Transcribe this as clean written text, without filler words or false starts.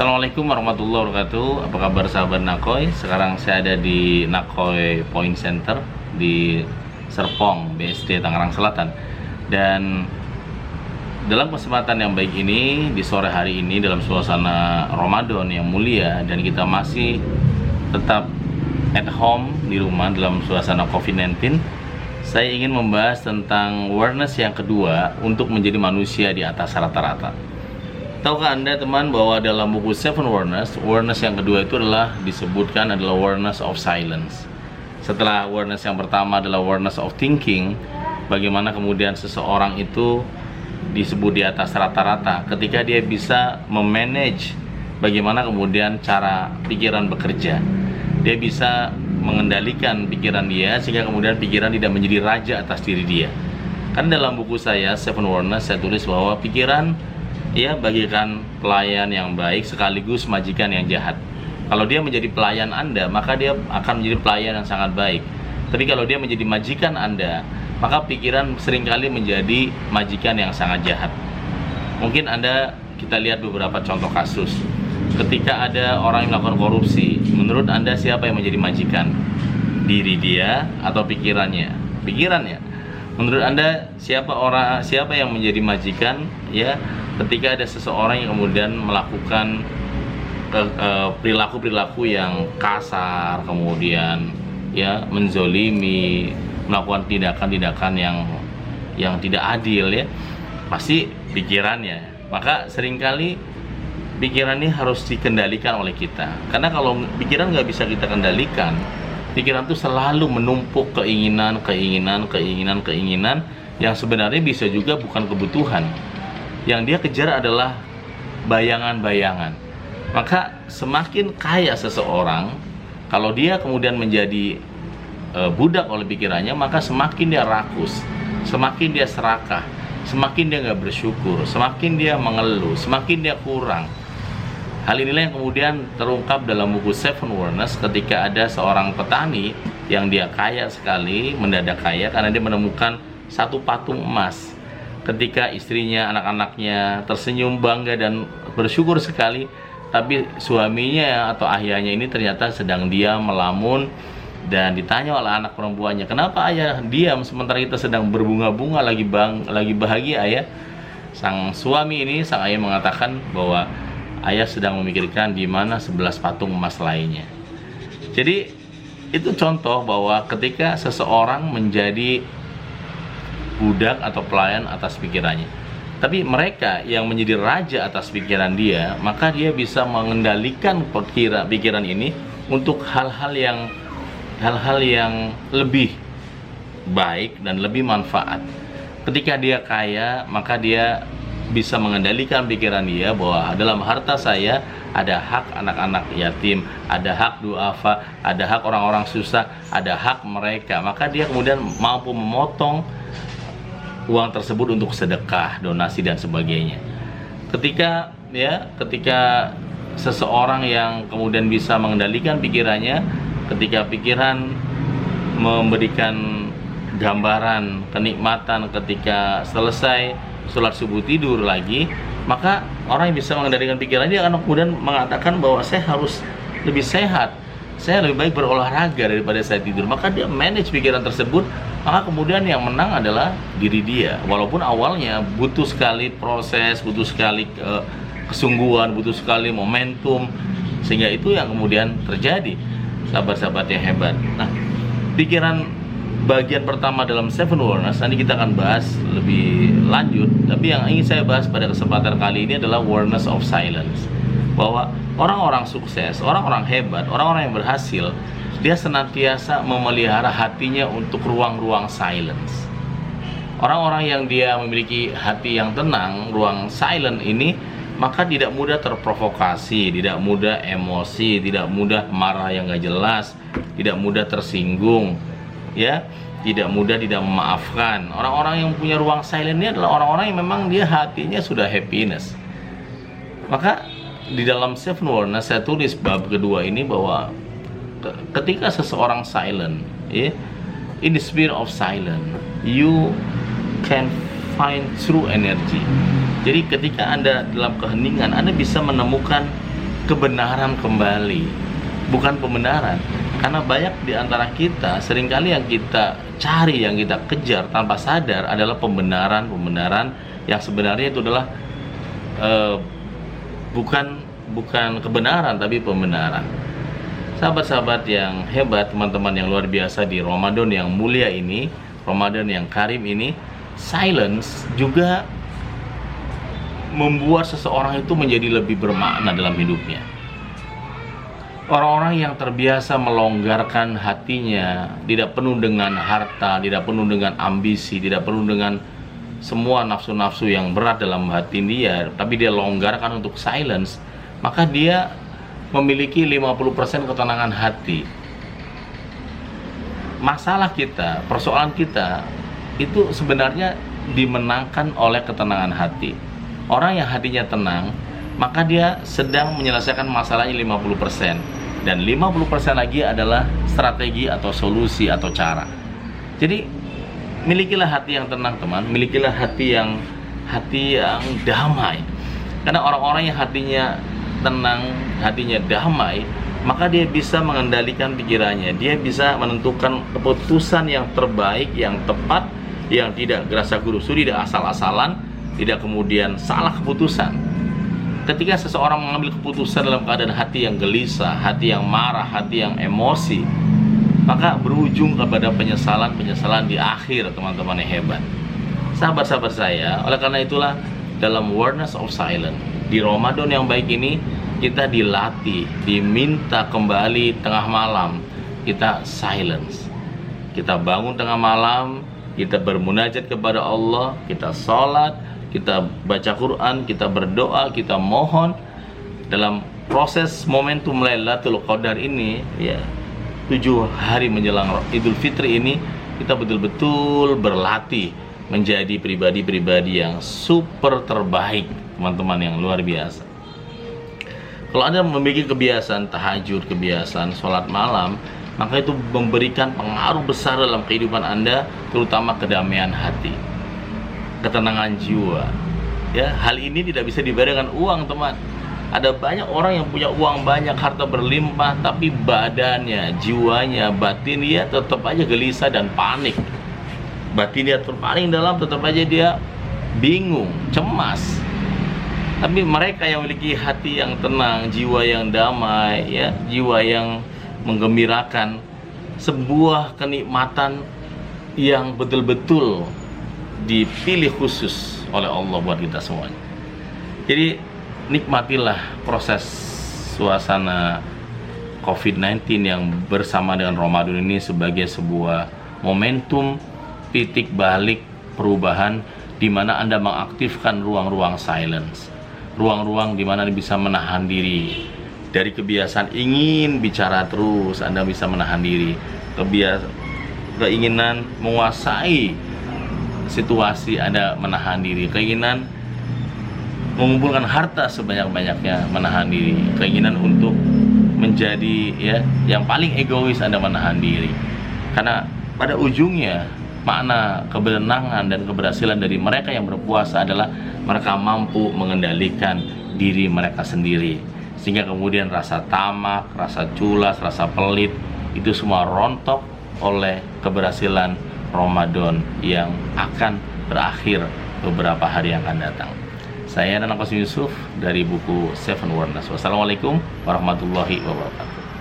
Assalamualaikum warahmatullahi wabarakatuh. Apa kabar sahabat Nakoy? Sekarang saya ada di Nakoy Point Center di Serpong, BSD Tangerang Selatan. Dan dalam kesempatan yang baik ini, di sore hari ini dalam suasana Ramadan yang mulia, dan kita masih tetap at home di rumah dalam suasana COVID-19, saya ingin membahas tentang awareness yang kedua untuk menjadi manusia di atas rata-rata. Tahukah Anda teman bahwa dalam buku Seven Awareness yang kedua itu disebutkan adalah awareness of silence. Setelah awareness yang pertama adalah awareness of thinking, bagaimana kemudian seseorang itu disebut di atas rata-rata ketika dia bisa memanage bagaimana kemudian cara pikiran bekerja. Dia bisa mengendalikan pikiran dia sehingga kemudian pikiran tidak menjadi raja atas diri dia. Kan dalam buku saya Seven Awareness saya tulis bahwa pikiran bagikan pelayan yang baik sekaligus majikan yang jahat. Kalau dia menjadi pelayan Anda, maka dia akan menjadi pelayan yang sangat baik. Tapi kalau dia menjadi majikan Anda, maka pikiran seringkali menjadi majikan yang sangat jahat. Mungkin kita lihat beberapa contoh kasus. Ketika ada orang yang melakukan korupsi, menurut Anda siapa yang menjadi majikan? Diri dia atau pikirannya? Pikirannya. Menurut Anda siapa yang menjadi majikan ketika ada seseorang yang kemudian melakukan perilaku-perilaku yang kasar, kemudian menzolimi, melakukan tindakan-tindakan yang tidak adil, pasti pikirannya. Maka seringkali pikiran ini harus dikendalikan oleh kita, karena kalau pikiran nggak bisa kita kendalikan, pikiran itu selalu menumpuk keinginan yang sebenarnya bisa juga bukan kebutuhan. Yang dia kejar adalah bayangan-bayangan. Maka semakin kaya seseorang, kalau dia kemudian menjadi budak oleh pikirannya, maka semakin dia rakus, semakin dia serakah, semakin dia nggak bersyukur, semakin dia mengeluh, semakin dia kurang. Hal inilah yang kemudian terungkap dalam buku Seven Awareness ketika ada seorang petani yang dia kaya sekali, mendadak kaya karena dia menemukan satu patung emas. Ketika istrinya, anak-anaknya tersenyum bangga dan bersyukur sekali, tapi suaminya atau ayahnya ini ternyata sedang diam melamun, dan ditanya oleh anak perempuannya, kenapa ayah diam sementara kita sedang berbunga-bunga lagi bahagia ayah? Sang suami ini, sang ayah mengatakan bahwa ayah sedang memikirkan di mana 11 patung emas lainnya. Jadi itu contoh bahwa ketika seseorang menjadi budak atau pelayan atas pikirannya, tapi mereka yang menjadi raja atas pikiran dia, maka dia bisa mengendalikan pikiran ini untuk hal-hal yang lebih baik dan lebih manfaat. Ketika dia kaya, maka dia bisa mengendalikan pikiran dia bahwa dalam harta saya ada hak anak-anak yatim, ada hak duafa, ada hak orang-orang susah, ada hak mereka. Maka dia kemudian mampu memotong uang tersebut untuk sedekah, donasi dan sebagainya. Ketika seseorang yang kemudian bisa mengendalikan pikirannya, ketika pikiran memberikan gambaran kenikmatan ketika selesai sholat subuh tidur lagi, maka orang yang bisa mengendalikan pikiran dia akan kemudian mengatakan bahwa saya harus lebih sehat, saya lebih baik berolahraga daripada saya tidur. Maka dia manage pikiran tersebut, maka kemudian yang menang adalah diri dia. Walaupun awalnya butuh sekali proses, butuh sekali kesungguhan, butuh sekali momentum, sehingga itu yang kemudian terjadi, sahabat-sahabat yang hebat. Nah, pikiran bagian pertama dalam Seven Awareness nanti kita akan bahas lebih lanjut, tapi yang ingin saya bahas pada kesempatan kali ini adalah awareness of silence. Bahwa orang-orang sukses, orang-orang hebat, orang-orang yang berhasil, dia senantiasa memelihara hatinya untuk ruang-ruang silence. Orang-orang yang dia memiliki hati yang tenang, ruang silent ini, maka tidak mudah terprovokasi, tidak mudah emosi, tidak mudah marah yang gak jelas, tidak mudah tersinggung, tidak mudah tidak memaafkan. Orang-orang yang punya ruang silent ini adalah orang-orang yang memang dia hatinya sudah happiness. Maka di dalam Seven Awareness saya tulis bab kedua ini bahwa ketika seseorang silent, in the spirit of silence, you can find true energy. Jadi ketika Anda dalam keheningan, Anda bisa menemukan kebenaran kembali, bukan pembenaran. Karena banyak di antara kita, seringkali yang kita cari, yang kita kejar tanpa sadar adalah pembenaran yang sebenarnya itu adalah bukan kebenaran, tapi pembenaran. Sahabat-sahabat yang hebat, teman-teman yang luar biasa, di Ramadan yang mulia ini, Ramadan yang karim ini, silence juga membuat seseorang itu menjadi lebih bermakna dalam hidupnya. Orang-orang yang terbiasa melonggarkan hatinya, tidak penuh dengan harta, tidak penuh dengan ambisi, tidak penuh dengan semua nafsu-nafsu yang berat dalam hati dia, tapi dia longgarkan untuk silence, maka dia memiliki 50% ketenangan hati. Masalah kita, persoalan kita itu sebenarnya dimenangkan oleh ketenangan hati. Orang yang hatinya tenang, maka dia sedang menyelesaikan masalahnya 50%. Dan 50% lagi adalah strategi atau solusi atau cara. Jadi milikilah hati yang tenang, teman. Milikilah hati yang damai. Karena orang-orang yang hatinya tenang, hatinya damai, maka dia bisa mengendalikan pikirannya. Dia bisa menentukan keputusan yang terbaik, yang tepat, yang tidak gerasa gerusu, tidak asal-asalan, tidak kemudian salah keputusan. Ketika seseorang mengambil keputusan dalam keadaan hati yang gelisah, hati yang marah, hati yang emosi, maka berujung kepada penyesalan di akhir, teman-teman yang hebat. Sahabat-sahabat saya, oleh karena itulah dalam Awareness of Silence di Ramadan yang baik ini, kita dilatih, diminta kembali tengah malam, kita silence. Kita bangun tengah malam, kita bermunajat kepada Allah, kita sholat, kita baca Quran, kita berdoa, kita mohon. Dalam proses momentum Lailatul Qadar ini, ya, 7 hari menjelang Idul Fitri ini, kita betul-betul berlatih menjadi pribadi-pribadi yang super terbaik, teman-teman yang luar biasa. Kalau Anda memiliki kebiasaan tahajud, kebiasaan sholat malam, maka itu memberikan pengaruh besar dalam kehidupan Anda, terutama kedamaian hati, ketenangan jiwa. Ya, hal ini tidak bisa dibayar dengan uang, teman. Ada banyak orang yang punya uang banyak, harta berlimpah, tapi badannya, jiwanya, batinnya tetap aja gelisah dan panik. Batinnya terpaling dalam, tetap aja dia bingung, cemas. Tapi mereka yang memiliki hati yang tenang, jiwa yang damai, ya, jiwa yang menggembirakan, sebuah kenikmatan yang betul-betul dipilih khusus oleh Allah buat kita semuanya. Jadi nikmatilah proses suasana COVID-19 yang bersama dengan Ramadan ini sebagai sebuah momentum titik balik perubahan, di mana Anda mengaktifkan ruang-ruang silence, ruang-ruang di mana Anda bisa menahan diri dari kebiasaan ingin bicara terus. Anda bisa menahan diri, keinginan menguasai situasi, Anda menahan diri, keinginan mengumpulkan harta sebanyak-banyaknya, menahan diri, keinginan untuk menjadi, ya, yang paling egois, Anda menahan diri. Karena pada ujungnya makna kebenangan dan keberhasilan dari mereka yang berpuasa adalah mereka mampu mengendalikan diri mereka sendiri, sehingga kemudian rasa tamak, rasa culas, rasa pelit itu semua rontok oleh keberhasilan Ramadan yang akan berakhir beberapa hari yang akan datang. Saya Nana Qasim Yusuf dari buku Seven Wonders. Wassalamualaikum warahmatullahi wabarakatuh.